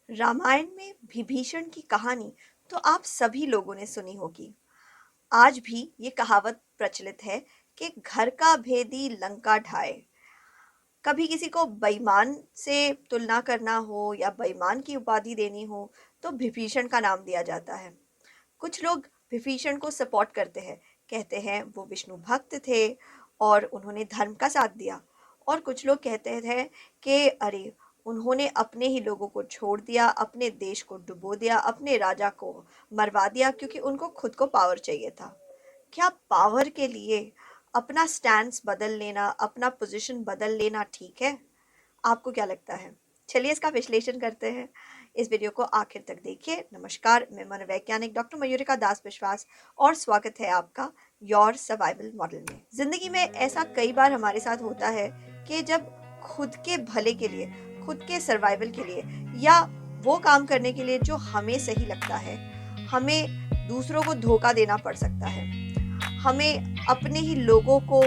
रामायण में विभीषण की कहानी तो आप सभी लोगों ने सुनी होगी। आज भी ये कहावत प्रचलित है कि घर का भेदी लंका ढाए। कभी किसी को बेईमान से तुलना करना हो या बेईमान की उपाधि देनी हो तो विभीषण का नाम दिया जाता है। कुछ लोग विभीषण को सपोर्ट करते हैं, कहते हैं वो विष्णु भक्त थे और उन्होंने धर्म का साथ दिया। और कुछ लोग कहते थे कि अरे, उन्होंने अपने ही लोगों को छोड़ दिया, अपने देश को डुबो दिया, अपने राजा को मरवा दिया क्योंकि उनको खुद को पावर चाहिए था। क्या पावर के लिए अपना स्टैंड्स बदल लेना, अपना पोजीशन बदल लेना ठीक है? आपको क्या लगता है? चलिए इसका विश्लेषण करते हैं। इस वीडियो को आखिर तक देखिए। नमस्कार, मैं मनोवैज्ञानिक डॉक्टर मयूरिका दास विश्वास और स्वागत है आपका योर सर्वाइवल मॉडल में। जिंदगी में ऐसा कई बार हमारे साथ होता है कि जब खुद के भले के लिए, खुद के सर्वाइवल के लिए या वो काम करने के लिए जो हमें सही लगता है, हमें दूसरों को धोखा देना पड़ सकता है। हमें अपने ही लोगों को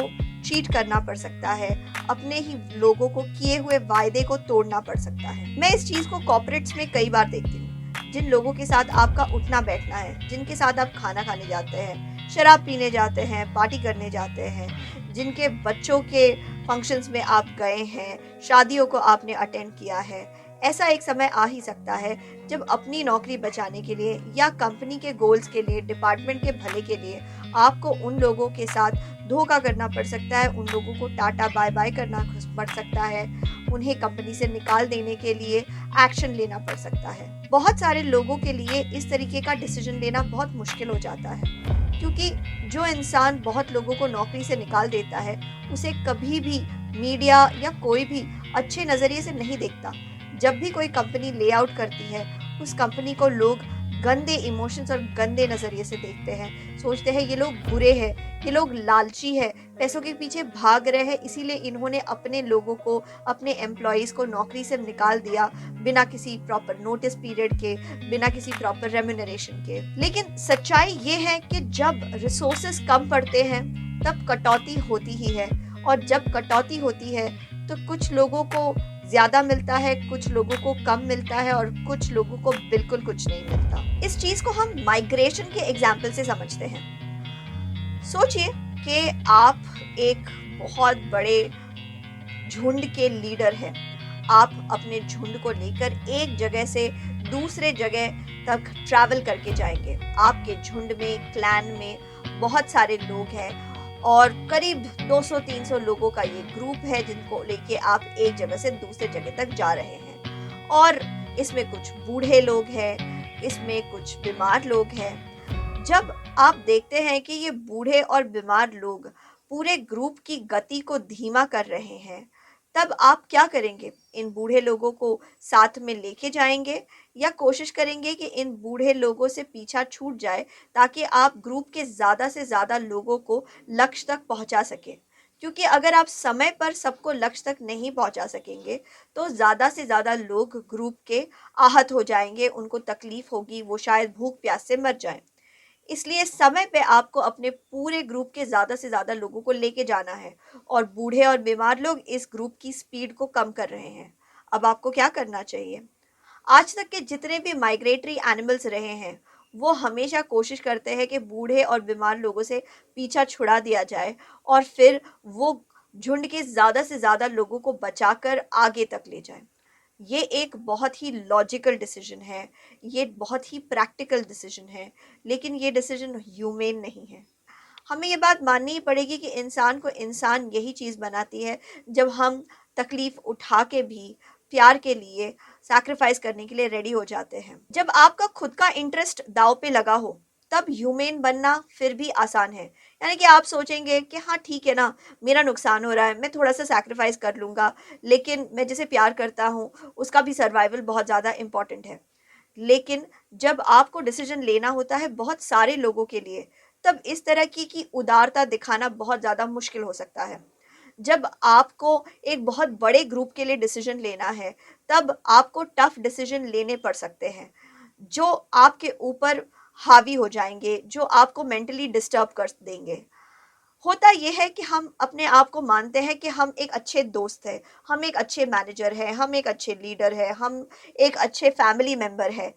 चीट करना पड़ सकता है, अपने ही लोगों को किए हुए वायदे को तोड़ना पड़ सकता है। मैं इस चीज को कॉर्पोरेट्स में कई बार देखती हूँ। जिन लोगों के साथ आपका उठना बैठना है, जिनके साथ आप खाना खाने जाते हैं, शराब पीने जाते हैं, पार्टी करने जाते हैं, जिनके बच्चों के फंक्शंस में आप गए हैं, शादियों को आपने अटेंड किया है, ऐसा एक समय आ ही सकता है जब अपनी नौकरी बचाने के लिए या कंपनी के गोल्स के लिए, डिपार्टमेंट के भले के लिए आपको उन लोगों के साथ धोखा करना पड़ सकता है, उन लोगों को टाटा बाय बाय करना पड़ सकता है, उन्हें कंपनी से निकाल देने के लिए एक्शन लेना पड़ सकता है। बहुत सारे लोगों के लिए इस तरीके का डिसीजन लेना बहुत मुश्किल हो जाता है, क्योंकि जो इंसान बहुत लोगों को नौकरी से निकाल देता है उसे कभी भी मीडिया या कोई भी अच्छे नज़रिए से नहीं देखता। जब भी कोई कंपनी ले आउट करती है, उस कंपनी को लोग गंदे इमोशंस और गंदे नज़रिए से देखते हैं। सोचते हैं ये लोग बुरे हैं, ये लोग लालची है, पैसों के पीछे भाग रहे हैं, इसीलिए इन्होंने अपने लोगों को, अपने एम्प्लॉयज़ को नौकरी से निकाल दिया बिना किसी प्रॉपर नोटिस पीरियड के, बिना किसी प्रॉपर रेम्यूनरेशन के। लेकिन सच्चाई ये है कि जब रिसोर्सेस कम पड़ते हैं तब कटौती होती ही है, और जब कटौती होती है तो कुछ लोगों को ज्यादा मिलता है, कुछ लोगों को कम मिलता है और कुछ लोगों को बिल्कुल कुछ नहीं मिलता। इस चीज को हम माइग्रेशन के एग्जाम्पल से समझते हैं। सोचिए कि आप एक बहुत बड़े झुंड के लीडर हैं। आप अपने झुंड को लेकर एक जगह से दूसरे जगह तक ट्रैवल करके जाएंगे। आपके झुंड में, क्लैन में बहुत सारे लोग हैं और करीब 200-300 लोगों का ये ग्रुप है जिनको लेके आप एक जगह से दूसरे जगह तक जा रहे हैं। और इसमें कुछ बूढ़े लोग हैं, इसमें कुछ बीमार लोग हैं। जब आप देखते हैं कि ये बूढ़े और बीमार लोग पूरे ग्रुप की गति को धीमा कर रहे हैं, तब आप क्या करेंगे? इन बूढ़े लोगों को साथ में लेके जाएंगे या कोशिश करेंगे कि इन बूढ़े लोगों से पीछा छूट जाए ताकि आप ग्रुप के ज़्यादा से ज़्यादा लोगों को लक्ष्य तक पहुंचा सकें? क्योंकि अगर आप समय पर सबको लक्ष्य तक नहीं पहुंचा सकेंगे तो ज़्यादा से ज़्यादा लोग ग्रुप के आहत हो जाएंगे, उनको तकलीफ होगी, वो शायद भूख प्यास से मर जाएं। इसलिए समय पे आपको अपने पूरे ग्रुप के ज़्यादा से ज़्यादा लोगों को लेके जाना है, और बूढ़े और बीमार लोग इस ग्रुप की स्पीड को कम कर रहे हैं। अब आपको क्या करना चाहिए? आज तक के जितने भी माइग्रेटरी एनिमल्स रहे हैं, वो हमेशा कोशिश करते हैं कि बूढ़े और बीमार लोगों से पीछा छुड़ा दिया जाए और फिर वो झुंड के ज़्यादा से ज़्यादा लोगों को बचाकर आगे तक ले जाए। ये एक बहुत ही लॉजिकल डिसीजन है, ये बहुत ही प्रैक्टिकल डिसीजन है, लेकिन ये डिसीजन ह्यूमेन नहीं है। हमें ये बात माननी ही पड़ेगी कि इंसान को इंसान यही चीज़ बनाती है जब हम तकलीफ उठा के भी प्यार के लिए सैक्रिफाइस करने के लिए रेडी हो जाते हैं। जब आपका खुद का इंटरेस्ट दांव पे लगा हो तब ह्यूमेन बनना फिर भी आसान है। यानी कि आप सोचेंगे कि हाँ ठीक है ना, मेरा नुकसान हो रहा है, मैं थोड़ा सा सैक्रिफाइस कर लूँगा, लेकिन मैं जिसे प्यार करता हूँ उसका भी सर्वाइवल बहुत ज़्यादा इम्पॉर्टेंट है। लेकिन जब आपको डिसीजन लेना होता है बहुत सारे लोगों के लिए, तब इस तरह की उदारता दिखाना बहुत ज़्यादा मुश्किल हो सकता है। जब आपको एक बहुत बड़े ग्रुप के लिए डिसीजन लेना है, तब आपको टफ डिसीजन लेने पड़ सकते हैं जो आपके ऊपर हावी हो जाएंगे, जो आपको मेंटली डिस्टर्ब कर देंगे। होता ये है कि हम अपने आप को मानते हैं कि हम एक अच्छे दोस्त हैं, हम एक अच्छे मैनेजर हैं, हम एक अच्छे लीडर हैं, हम एक अच्छे फैमिली मेंबर हैं।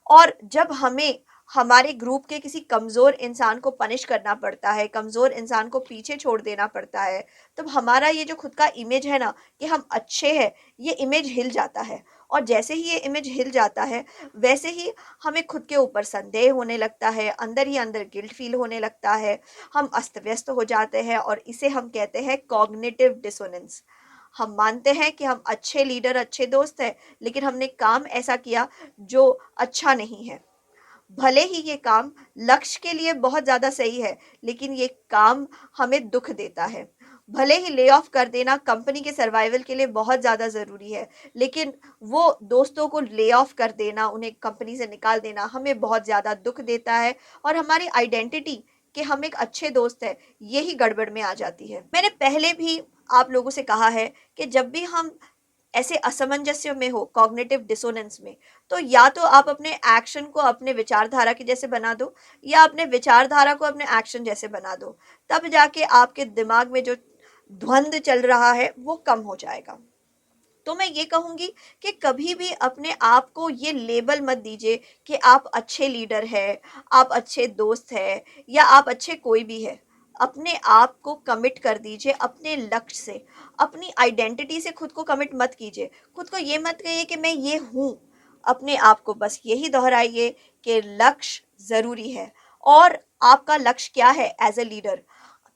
और जब हमें हमारे ग्रुप के किसी कमज़ोर इंसान को पनिश करना पड़ता है, कमज़ोर इंसान को पीछे छोड़ देना पड़ता है, तब हमारा ये जो खुद का इमेज है ना कि हम अच्छे हैं, ये इमेज हिल जाता है। और जैसे ही ये इमेज हिल जाता है, वैसे ही हमें खुद के ऊपर संदेह होने लगता है, अंदर ही अंदर गिल्ट फील होने लगता है, हम अस्त व्यस्त हो जाते हैं और इसे हम कहते हैं कॉग्निटिव डिसोनेंस। हम मानते हैं कि हम अच्छे लीडर, अच्छे दोस्त हैं, लेकिन हमने काम ऐसा किया जो अच्छा नहीं है। भले ही ये काम लक्ष्य के लिए बहुत ज़्यादा सही है, लेकिन ये काम हमें दुख देता है। भले ही ले ऑफ कर देना कंपनी के सर्वाइवल के लिए बहुत ज़्यादा ज़रूरी है, लेकिन वो दोस्तों को ले ऑफ कर देना, उन्हें कंपनी से निकाल देना हमें बहुत ज़्यादा दुख देता है और हमारी आइडेंटिटी कि हम एक अच्छे दोस्त हैं, यही गड़बड़ में आ जाती है। मैंने पहले भी आप लोगों से कहा है कि जब भी हम ऐसे असमंजस्य में हो, कॉग्निटिव डिसोनेंस में, तो या तो आप अपने एक्शन को अपने विचारधारा के जैसे बना दो, या अपने विचारधारा को अपने एक्शन जैसे बना दो। तब जाके आपके दिमाग में जो द्वंद्व चल रहा है वो कम हो जाएगा। तो मैं ये कहूंगी कि कभी भी अपने आप को ये लेबल मत दीजिए कि आप अच्छे लीडर हैं, आप अच्छे दोस्त हैं, या आप अच्छे कोई भी है। अपने आप को कमिट कर दीजिए अपने लक्ष्य से, अपनी आइडेंटिटी से खुद को कमिट मत कीजिए। खुद को ये मत कहिए कि मैं ये हूँ। अपने आप को बस यही दोहराइए कि लक्ष्य ज़रूरी है। और आपका लक्ष्य क्या है एज ए लीडर?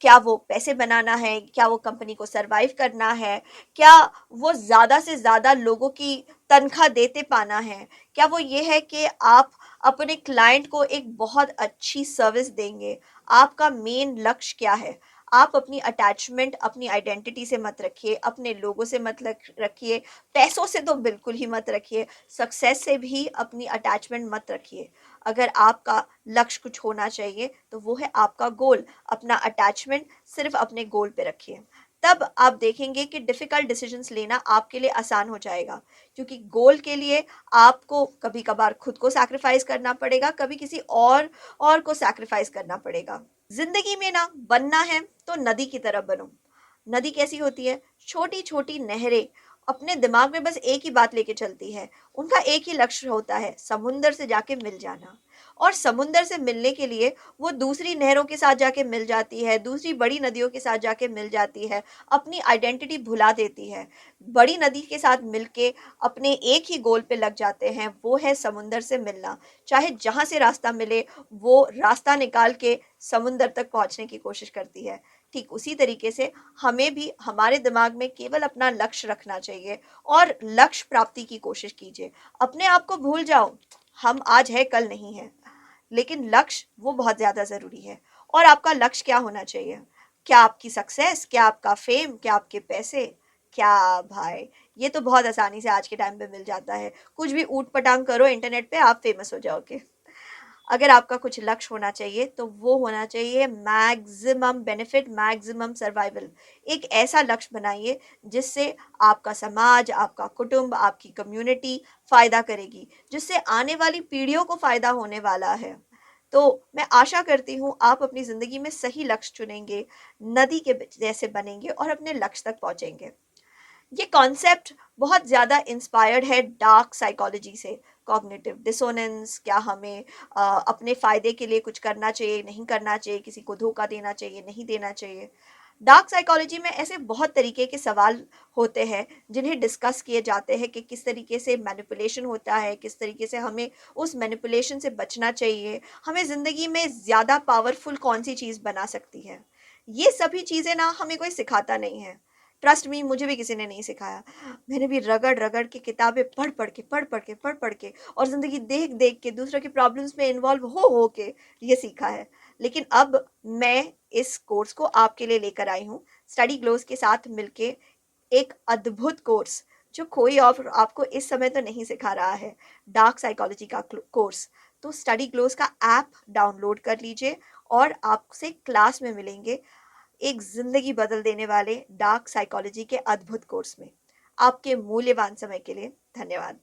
क्या वो पैसे बनाना है? क्या वो कंपनी को सरवाइव करना है? क्या वो ज़्यादा से ज़्यादा लोगों की तनख्वाह देते पाना है? क्या वो ये है कि आप अपने क्लाइंट को एक बहुत अच्छी सर्विस देंगे? आपका मेन लक्ष्य क्या है? आप अपनी अटैचमेंट अपनी आइडेंटिटी से मत रखिए, अपने लोगों से मत रखिए, पैसों से तो बिल्कुल ही मत रखिए, सक्सेस से भी अपनी अटैचमेंट मत रखिए। अगर आपका लक्ष्य कुछ होना चाहिए तो वो है आपका गोल। अपना अटैचमेंट सिर्फ अपने गोल पे रखिए। तब आप देखेंगे कि डिफ़िकल्ट डिसीजंस लेना आपके लिए आसान हो जाएगा, क्योंकि गोल के लिए आपको कभी कभार खुद को सैक्रिफाइस करना पड़ेगा, कभी किसी और को सैक्रिफाइस करना पड़ेगा। जिंदगी में ना बनना है तो नदी की तरह बनो। नदी कैसी होती है? छोटी छोटी नहरें अपने दिमाग में बस एक ही बात लेके चलती है। उनका एक ही लक्ष्य होता है, समुंदर से जाके मिल जाना। और समुंदर से मिलने के लिए वो दूसरी नहरों के साथ जाके मिल जाती है, दूसरी बड़ी नदियों के साथ जाके मिल जाती है, अपनी आइडेंटिटी भुला देती है। बड़ी नदी के साथ मिलके अपने एक ही गोल पे लग जाते हैं, वो है समुंदर से मिलना। चाहे जहां से रास्ता मिले, वो रास्ता निकाल के समुंदर तक पहुंचने की कोशिश करती है। ठीक उसी तरीके से हमें भी हमारे दिमाग में केवल अपना लक्ष्य रखना चाहिए और लक्ष्य प्राप्ति की कोशिश कीजिए। अपने आप को भूल जाओ, हम आज है कल नहीं है। लेकिन लक्ष्य वो बहुत ज्यादा जरूरी है। और आपका लक्ष्य क्या होना चाहिए? क्या आपकी सक्सेस? क्या आपका फेम? क्या आपके पैसे? क्या भाई, ये तो बहुत आसानी से आज के टाइम पे मिल जाता है। कुछ भी ऊट पटांग करो इंटरनेट पे, आप फेमस हो जाओगे। अगर आपका कुछ लक्ष्य होना चाहिए तो वो होना चाहिए मैक्सिमम बेनिफिट, मैक्सिमम सर्वाइवल। एक ऐसा लक्ष्य बनाइए जिससे आपका समाज, आपका कुटुंब, आपकी कम्युनिटी फायदा करेगी, जिससे आने वाली पीढ़ियों को फायदा होने वाला है। तो मैं आशा करती हूँ आप अपनी जिंदगी में सही लक्ष्य चुनेंगे, नदी के जैसे बनेंगे और अपने लक्ष्य तक पहुंचेंगे। ये कॉन्सेप्ट बहुत ज़्यादा इंस्पायर्ड है डार्क साइकोलॉजी से। कॉग्निटिव डिसोनेंस, क्या हमें अपने फ़ायदे के लिए कुछ करना चाहिए, नहीं करना चाहिए, किसी को धोखा देना चाहिए, नहीं देना चाहिए। डार्क साइकोलॉजी में ऐसे बहुत तरीके के सवाल होते हैं जिन्हें डिस्कस किए जाते हैं कि किस तरीके से मैनिपुलेशन होता है, किस तरीके से हमें उस मैनिपुलेशन से बचना चाहिए, हमें ज़िंदगी में ज़्यादा पावरफुल कौन सी चीज़ बना सकती है। ये सभी चीज़ें ना हमें कोई सिखाता नहीं है। ट्रस्ट मी, मुझे भी किसी ने नहीं सिखाया। मैंने भी रगड़ रगड़ के किताबें पढ़ पढ़ के और ज़िंदगी देख देख के दूसरों की प्रॉब्लम्स में इन्वॉल्व हो के ये सीखा है। लेकिन अब मैं इस कोर्स को आपके लिए लेकर आई हूँ, स्टडी ग्लोस के साथ मिलके एक अद्भुत कोर्स जो कोई और आपको इस समय तो नहीं सिखा रहा है, डार्क साइकोलॉजी का कोर्स। तो स्टडी ग्लोस का ऐप डाउनलोड कर लीजिए और आपसे क्लास में मिलेंगे एक जिंदगी बदल देने वाले डार्क साइकोलॉजी के अद्भुत कोर्स में। आपके मूल्यवान समय के लिए धन्यवाद।